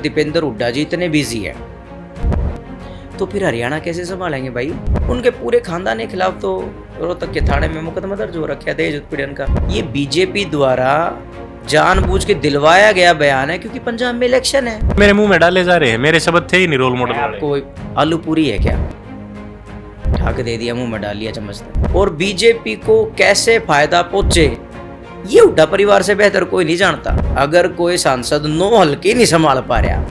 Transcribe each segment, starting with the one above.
दीपेंद्र हुड्डा जी इतने बिजी हैं तो फिर हरियाणा कैसे संभालेंगे भाई। उनके पूरे खानदान के खिलाफ तो रोहतक के थाने में मुकदमा दर्ज हो रखा है दहेज उत्पीड़न का। ये बीजेपी द्वारा जानबूझ के दिलवाया गया बयान है क्योंकि पंजाब में इलेक्शन है। मेरे मुंह में डाले जा रहे हैं, मेरे शब्द थे ही नहीं रोल मॉडल वाले। कोई आलू पूरी है क्या, ठाक दे दिया, मुंह में डाल लिया चम्मच से। और बीजेपी को कैसे फायदा पहुंचे ये हुड्डा परिवार से बेहतर कोई नहीं जानता। अगर कोई सांसद 9 हल्के नहीं संभाल पा रहा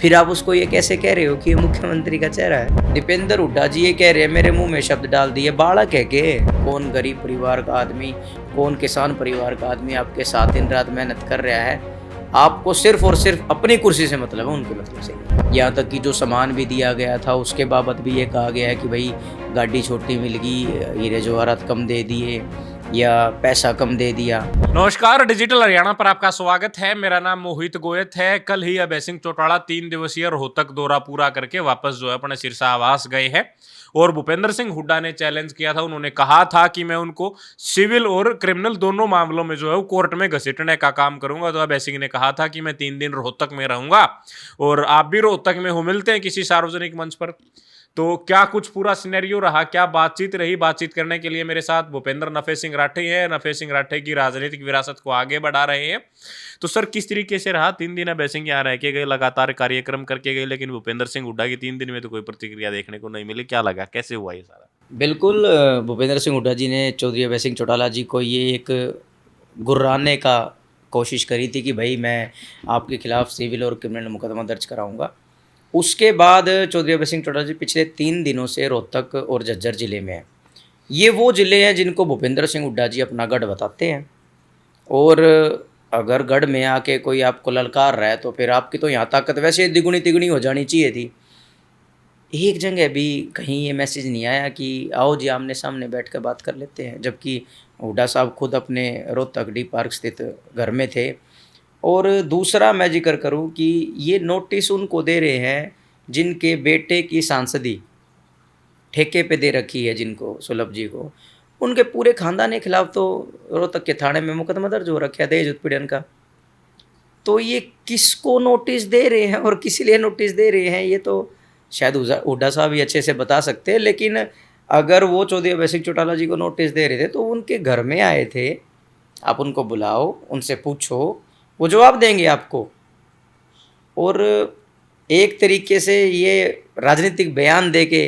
फिर आप उसको ये कैसे कह रहे हो कि ये मुख्यमंत्री का चेहरा है। दीपेंद्र हुड्डा जी ये कह रहे हैं, मेरे मुंह में शब्द डाल दिए, बालक है के। कौन गरीब परिवार का आदमी, कौन किसान परिवार का आदमी आपके साथ दिन रात मेहनत कर रहा है। आपको सिर्फ और सिर्फ अपनी कुर्सी से मतलब है, उनके मतलब से। यहाँ तक कि जो सामान भी दिया गया था उसके बाबत भी ये कहा गया है कि भाई गाड़ी छोटी मिल गई, हीरे जवाहरात कम दे दिए या पैसा कम दे दिया। नमस्कार, डिजिटल हरियाणा पर आपका स्वागत है। मेरा नाम मोहित गोयत है। कल ही अभय सिंह चौटाला 3 दिवसीय रोहतक दौरा पूरा करके वापस जो है अपने सिरसा आवास गए हैं और भूपेंद्र सिंह हुड्डा ने चैलेंज किया था। उन्होंने कहा था कि मैं उनको सिविल और क्रिमिनल दोनों मामलों में जो है वो कोर्ट में घसीटने का काम करूंगा। तो अभय सिंह ने कहा था कि मैं 3 दिन रोहतक में रहूंगा और आप भी रोहतक में हो, मिलते हैं किसी सार्वजनिक मंच पर। तो क्या कुछ पूरा सिनेरियो रहा, क्या बातचीत रही, बातचीत करने के लिए मेरे साथ भूपेंद्र नफे सिंह राठे हैं। नफे सिंह राठे की राजनीतिक विरासत को आगे बढ़ा रहे हैं। तो सर, किस तरीके से रहा 3 दिन अभय सिंह यहाँ रह के गए, लगातार कार्यक्रम करके गए, लेकिन भूपेंद्र सिंह हुड्डा की 3 दिन में तो कोई प्रतिक्रिया देखने को नहीं मिली। क्या लगा, कैसे हुआ ये सारा? बिल्कुल, भूपेंद्र सिंह हुड्डा जी ने चौधरी अभय सिंह चौटाला जी को ये एक गुर्राने का कोशिश करी थी कि भाई मैं आपके खिलाफ सिविल और क्रिमिनल मुकदमा दर्ज कराऊंगा। उसके बाद चौधरी अभय सिंह चौटाला जी पिछले 3 दिनों से रोहतक और झज्जर ज़िले में हैं। ये वो ज़िले हैं जिनको भूपेंद्र सिंह हुड्डा जी अपना गढ़ बताते हैं। और अगर गढ़ में आके कोई आपको ललकार रहा है तो फिर आपकी तो यहाँ ताकत वैसे द्विगुनी तिगुनी हो जानी चाहिए थी। एक जगह भी कहीं ये मैसेज नहीं आया कि आओ जी आमने सामने बैठ कर बात कर लेते हैं, जबकि हुड्डा साहब खुद अपने रोहतक डी पार्क स्थित घर में थे। और दूसरा मैं जिक्र करूं कि ये नोटिस उनको दे रहे हैं जिनके बेटे की सांसदी ठेके पे दे रखी है, जिनको सुलभ जी को। उनके पूरे खानदान के खिलाफ तो रोहतक के थाने में मुकदमा दर्ज हो रखा है दहेज उत्पीड़न का। तो ये किसको नोटिस दे रहे हैं और किस लिए नोटिस दे रहे हैं ये तो शायद हुड्डा साहब ही अच्छे से बता सकते हैं। लेकिन अगर वो चौधरी अभय सिंह चौटाला जी को नोटिस दे रहे थे तो उनके घर में आए थे, आप उनको बुलाओ, उनसे पूछो, वो जवाब देंगे आपको। और एक तरीके से ये राजनीतिक बयान दे के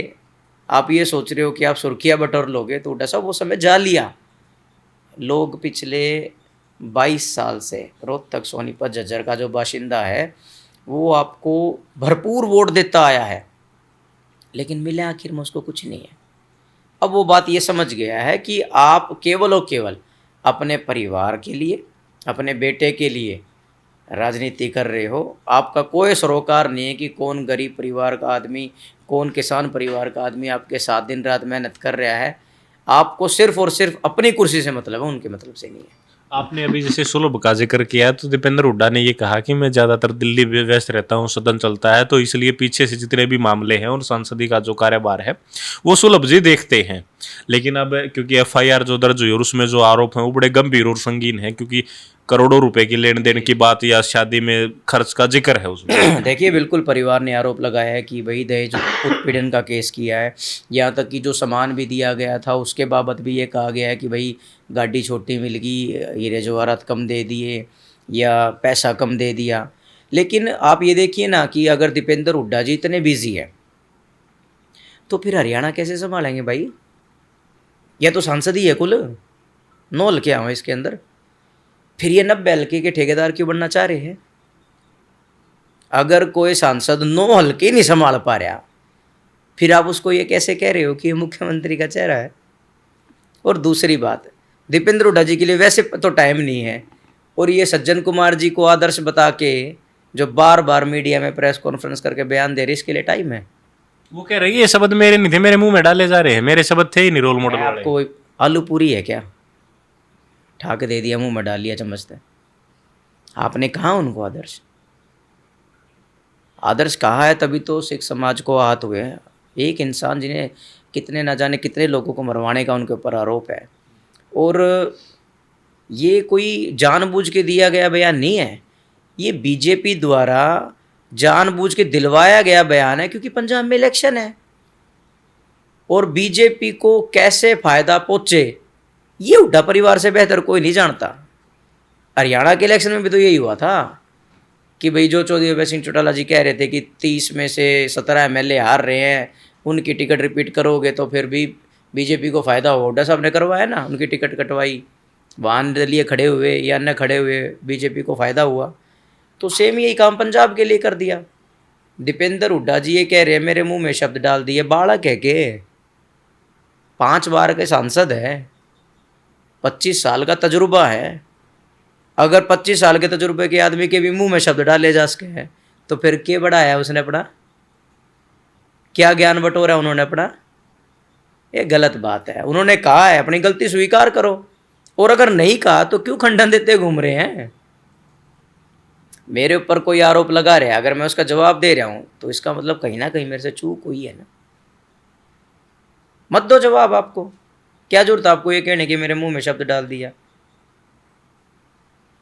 आप ये सोच रहे हो कि आप सुर्खियाँ बटोर लोगे, तो हुड्डा साहब वो समय जा लिया। लोग पिछले 22 साल से रोहतक, सोनीपत, झज्जर का जो बाशिंदा है वो आपको भरपूर वोट देता आया है, लेकिन मिले आखिर में उसको कुछ नहीं है। अब वो बात ये समझ गया है कि आप केवल और केवल अपने परिवार के लिए, अपने बेटे के लिए राजनीति कर रहे हो। आपका कोई सरोकार नहीं है कि कौन गरीब परिवार का आदमी, कौन किसान परिवार का आदमी आपके साथ दिन रात मेहनत कर रहा है। आपको सिर्फ और सिर्फ अपनी कुर्सी से मतलब है, उनके मतलब से नहीं है। आपने अभी जैसे सुलभ का जिक्र किया, तो दीपेंद्र हुड्डा ने ये कहा कि मैं ज़्यादातर दिल्ली में व्यस्त रहता हूँ, सदन चलता है, तो इसलिए पीछे से जितने भी मामले हैं और संसदीय का जो कार्यभार है वो सुलभ जी देखते हैं। लेकिन अब क्योंकि FIR जो दर्ज हुई और उसमें जो आरोप हैं वो बड़े गंभीर और संगीन है, क्योंकि करोड़ों रुपए की लेन देन की बात या शादी में खर्च का जिक्र है उसमें। देखिए, बिल्कुल परिवार ने आरोप लगाया है कि भाई दहेज उत्पीड़न का केस किया है। यहाँ तक कि जो सामान भी दिया गया था उसके बाबत भी ये कहा गया है कि भाई गाड़ी छोटी मिल गई, हीरे जवाहरात कम दे दिए या पैसा कम दे दिया। लेकिन आप ये देखिए ना कि अगर दीपेंद्र हुड्डा जी इतने बिजी हैं तो फिर हरियाणा कैसे संभालेंगे भाई। यह तो सांसद ही है, कुल 9 हल्के आए इसके अंदर। फिर ये 90 हल्के के ठेकेदार क्यों बनना चाह रहे हैं। अगर कोई सांसद 9 हल्के नहीं संभाल पा रहा फिर आप उसको ये कैसे कह रहे हो कि ये मुख्यमंत्री का चेहरा है। और दूसरी बात, दीपेंद्र हुड्डा जी के लिए वैसे तो टाइम नहीं है, और ये सज्जन कुमार जी को आदर्श बता के जो बार बार मीडिया में प्रेस कॉन्फ्रेंस करके बयान दे रहे, इसके लिए टाइम है। वो कह रही है ये शब्द मेरे नहीं थे, मेरे मुंह में डाले जा रहे हैं, मेरे शब्द थे ही नहीं रोल मॉडल वाले। आपको आलू पूरी है क्या, ठाक दे दिया, मुंह में डाल लिया चम्मच से। आपने कहा उनको आदर्श, आदर्श कहा है तभी तो सिख समाज को आहत हुए हैं। एक इंसान जिन्हें कितने न जाने कितने लोगों को मरवाने का उनके ऊपर आरोप है, और ये कोई जानबूझ के दिया गया बयान नहीं है। ये बीजेपी द्वारा जानबूझ के दिलवाया गया बयान है, क्योंकि पंजाब में इलेक्शन है और बीजेपी को कैसे फायदा पहुंचे ये हुड्डा परिवार से बेहतर कोई नहीं जानता। हरियाणा के इलेक्शन में भी तो यही हुआ था कि भाई जो चौधरी अभय सिंह चौटाला जी कह रहे थे कि 30 में से 17 एमएलए हार रहे हैं, उनकी टिकट रिपीट करोगे तो फिर भी बीजेपी को फ़ायदा होगा। हुड्डा साहब ने करवाया ना, उनकी टिकट कटवाई, वहाँ निर्दलीय खड़े हुए या अन्य खड़े हुए, बीजेपी को फ़ायदा हुआ। तो सेम यही काम पंजाब के लिए कर दिया। दीपेंद्र हुड्डा जी ये कह रहे हैं, मेरे मुंह में शब्द डाल दिए, बालक है के 5 बार के सांसद है, 25 साल का तजुर्बा है। अगर 25 साल के तजुर्बे के आदमी के भी मुंह में शब्द डाले जा सके हैं तो फिर क्या बढ़ाया उसने अपना, क्या ज्ञान बटोरा उन्होंने अपना? ये गलत बात है। उन्होंने कहा है, अपनी गलती स्वीकार करो, और अगर नहीं कहा तो क्यों खंडन देते घूम रहे हैं? मेरे ऊपर कोई आरोप लगा रहे हैं, अगर मैं उसका जवाब दे रहा हूं तो इसका मतलब कहीं ना कहीं मेरे से चूक हुई है ना। मत दो जवाब, आपको क्या जरूरत आपको ये कहने की मेरे मुंह में शब्द डाल दिया।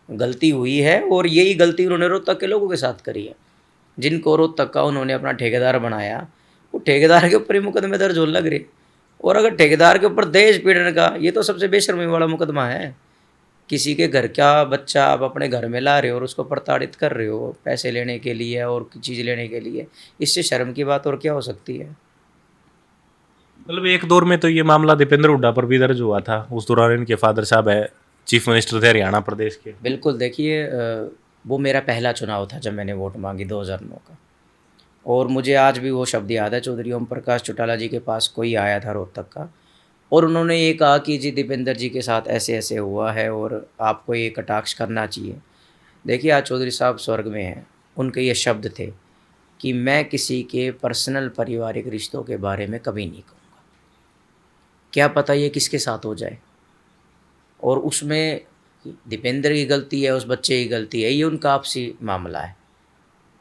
गलती हुई है और यही गलती उन्होंने रोहतक के लोगों के साथ करी है, जिनको रोहतक का उन्होंने अपना ठेकेदार बनाया। वो ठेकेदार के ऊपर ही मुकदमे दर्ज होने लग रहे। और अगर ठेकेदार के ऊपर दहेज पीड़न का, ये तो सबसे बेशर्मी वाला मुकदमा है। किसी के घर का बच्चा आप अपने घर में ला रहे हो और उसको प्रताड़ित कर रहे हो पैसे लेने के लिए और चीज़ लेने के लिए, इससे शर्म की बात और क्या हो सकती है? मतलब एक दौर में तो ये मामला दीपेंद्र हुड्डा पर भी दर्ज हुआ था, उस दौरान इनके फादर साहब है चीफ मिनिस्टर थे हरियाणा प्रदेश के। बिल्कुल, देखिए वो मेरा पहला चुनाव था जब मैंने वोट मांगी 2009 का, और मुझे आज भी वो शब्द याद है। चौधरी ओम प्रकाश चौटाला जी के पास कोई आया था रोहतक का, और उन्होंने ये कहा कि जी दीपेंद्र जी के साथ ऐसे ऐसे हुआ है और आपको ये कटाक्ष करना चाहिए। देखिए आज चौधरी साहब स्वर्ग में हैं, उनके ये शब्द थे कि मैं किसी के पर्सनल पारिवारिक रिश्तों के बारे में कभी नहीं कहूँगा, क्या पता ये किसके साथ हो जाए। और उसमें दीपेंद्र की गलती है, उस बच्चे की गलती है, ये उनका आपसी मामला है।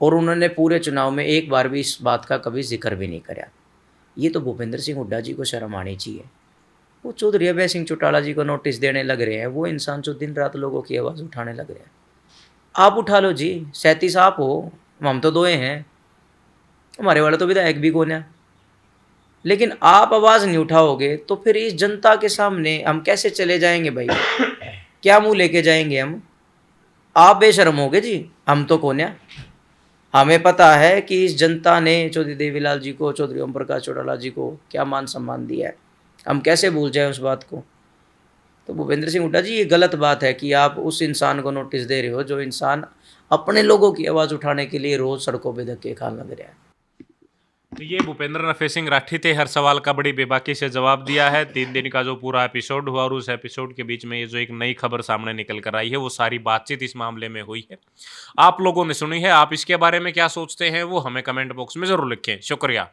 और उन्होंने पूरे चुनाव में एक बार भी इस बात का कभी जिक्र भी नहीं करा। ये तो भूपेंद्र सिंह हुड्डा जी को शर्म आनी चाहिए। वो चौधरी अभय सिंह चौटाला जी को नोटिस देने लग रहे हैं, वो इंसान जो दिन रात लोगों की आवाज़ उठाने लग रहे हैं। आप उठा लो जी, 37 आप हो, हम तो 2 हैं, हमारे वाले तो विधायक भी कौन है। लेकिन आप आवाज़ नहीं उठाओगे तो फिर इस जनता के सामने हम कैसे चले जाएंगे भाई? क्या मुंह लेके जाएंगे हम? आप बेशर्म होगे जी, हम तो कौन है। हमें पता है कि इस जनता ने चौधरी देवीलाल जी को, चौधरी ओम प्रकाश चौटाला जी को क्या मान सम्मान दिया है, हम कैसे भूल जाएं उस बात को। तो भूपेंद्र सिंह हुड्डा जी ये गलत बात है कि आप उस इंसान को नोटिस दे रहे हो जो इंसान अपने लोगों की आवाज़ उठाने के लिए रोज़ सड़कों पर धक्के खाने लग रहा है। तो ये भूपेंद्र नफे सिंह राठी थे, हर सवाल का बड़ी बेबाकी से जवाब दिया है। 3 दिन का जो पूरा एपिसोड हुआ और उस एपिसोड के बीच में ये जो एक नई खबर सामने निकल कर आई है, वो सारी बातचीत इस मामले में हुई है, आप लोगों ने सुनी है। आप इसके बारे में क्या सोचते हैं वो हमें कमेंट बॉक्स में ज़रूर लिखें। शुक्रिया।